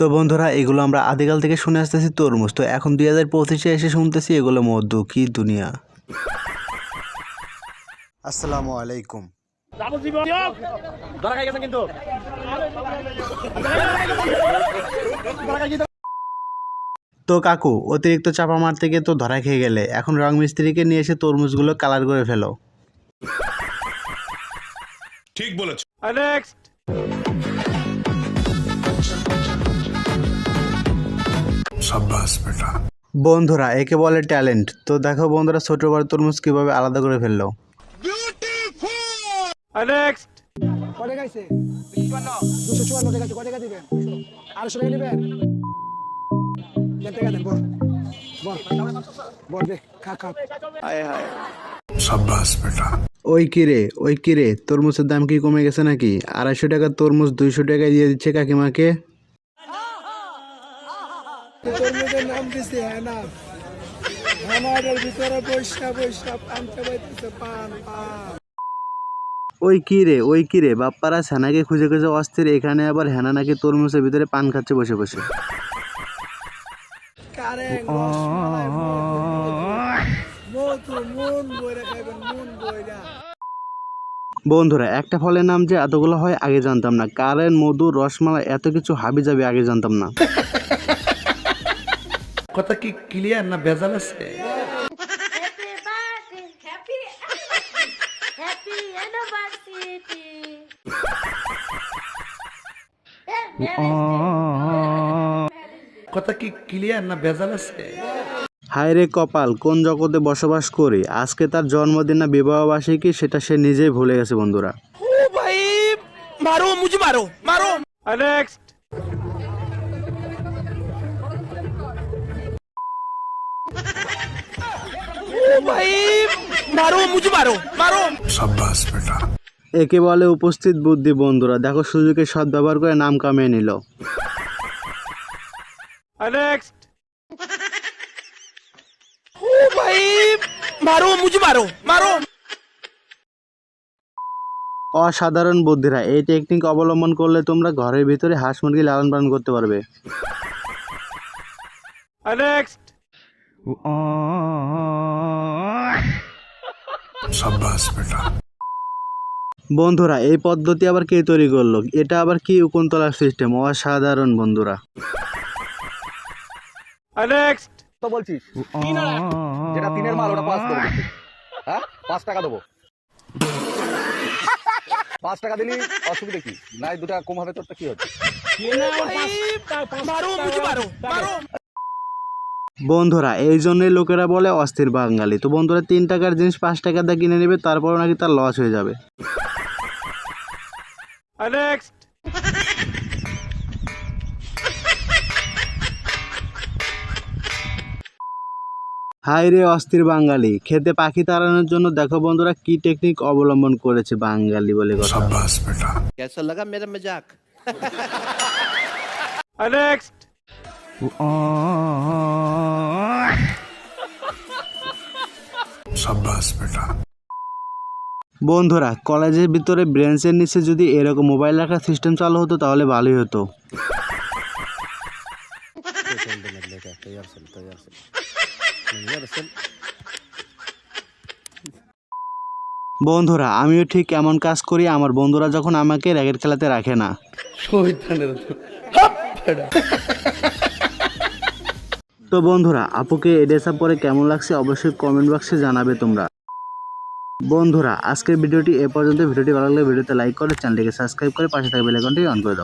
তো বন্ধুরা এগুলো আমরা আদিকাল থেকে শুনে আসতেছি তরমুজ, তো এখন 2025-এ এসে শুনতেছি এগুলো মধু। কি দুনিয়া। আসসালামু আলাইকুম। তো কাকু অতিরিক্ত চাপা মারতে গিয়ে তো ধরা খেয়ে গেলে, এখন রং মিস্ত্রিকে নিয়ে এসে তরমুজগুলো কালার করে ফেলো। ঠিক বলেছো। নেক্সট। শাবাশ বেটা। বন্ধুরা একে বলে ট্যালেন্ট। তো দেখো বন্ধুরা ছোট বড় তরমুজ কিভাবে আলাদা করে ফেললো। নেক্সট। কত গাইছে 254 টাকা। কত টাকা দিবেন? 800 টাকা দিবেন? টাকা দেন। বল দে খা। হায় হায়। শাবাশ বেটা। ওই কিরে তরমুজের দাম কি কমে গেছে নাকি? 250 টাকার তরমুজ 200 টাকায় দিয়ে দিচ্ছে কাকিমাকে। তরমুজের নাম দিছে হেনা। হেনার ভিতরে পয়সা পানতে পাইতেছে পান। ওই কিরে বাপ্পারা হেনাকে খুঁজে খুঁজে অস্থির, এখানে আবার হেনা নাকি তরমুজের ভিতরে পান খাচ্ছে বসে বসে। কারেং রসমালাই মধু মন বইরা খাইবেন মন বইরা। বন্ধুরা একটা ফলের নাম যে এতগুলো হয় আগে জানতাম না। কারেন্ট, মধু, রসমালাই এত কিছু হাবি যাবে আগে জানতাম না। কথা কি ক্লিয়ার না ভেজাল আছে? Happy anniversary. কথা কি ক্লিয়ার না ভেজাল আছে? হায় রে কপাল, কোন জগতে বসবাস করি। আজকে তার জন্মদিন না বিবাহ বার্ষিকী সেটা সে নিজেই ভুলে গেছে বন্ধুরা। নেক্সট। শাবাশ বেটা। একে বলে উপস্থিত বুদ্ধি বন্ধুরা। দেখো সুযোগের সৎ ব্যবহার করে নাম কামিয়ে নিল। নেক্সট। অসাধারণ বুদ্ধিরা, এই টেকনিক অবলম্বন করলে তোমরা ঘরের ভিতরে হাঁস মুরগি লালন পালন করতে পারবে। নেক্সট। শাবাশ বেটা। বন্ধুরা এই পদ্ধতি আবার কে তৈরি করলো? এটা আবার কি উকুনতলার সিস্টেম? অসাধারণ বন্ধুরা। নেক্সট। তো বলছিস যেটা 3-এর মাল ওটা 5 দেবো। হ্যাঁ 5 টাকা দেবো। 5 টাকা দিলি অসুবিধা কি? নাই 2 টাকা কম হবে তোর তো কি হচ্ছে? বন্ধুরা এই জন্যই লোকেরা বলে অস্থির বাঙালি। তো বন্ধুরা 3 টাকার জিনিস 5 টাকা দিয়ে কিনে নেবে, তারপরও নাকি তার লস হয়ে যাবে। নেক্সট। হাই রে অস্থির বাঙালি, খেতে পাখি তাড়ানোর জন্য দেখো বন্ধুরা কি টেকনিক অবলম্বন করেছে বাঙালি বলে কথা। শাবাশ বেটা। कैसा लगा मेरा मजाक? নেক্সট। শাবাশ বেটা। বন্ধুরা কলেজের ভিতরে ব্রেঞ্চের নিচে যদি এরকম মোবাইল রাখার সিস্টেম চালু হতো তাহলে ভালোই হতো। বন্ধুরা আমিও ঠিক এমন কাজ করি আমার বন্ধুরা যখন আমাকে র্যাকেট খেলাতে রাখে না। তো বন্ধুরা আপুকে এই ড্রেস আপ পরে কেমন লাগছে অবশ্যই কমেন্ট বক্সে জানাবে তোমরা। বন্ধুরা আজকের ভিডিওটি এ পর্যন্ত। ভিডিওটি ভালো লাগলে ভিডিওতে লাইক করে চ্যানেলটিকে সাবস্ক্রাইব করে পাশে থাকা বেল আইকনটি অন করে দাও।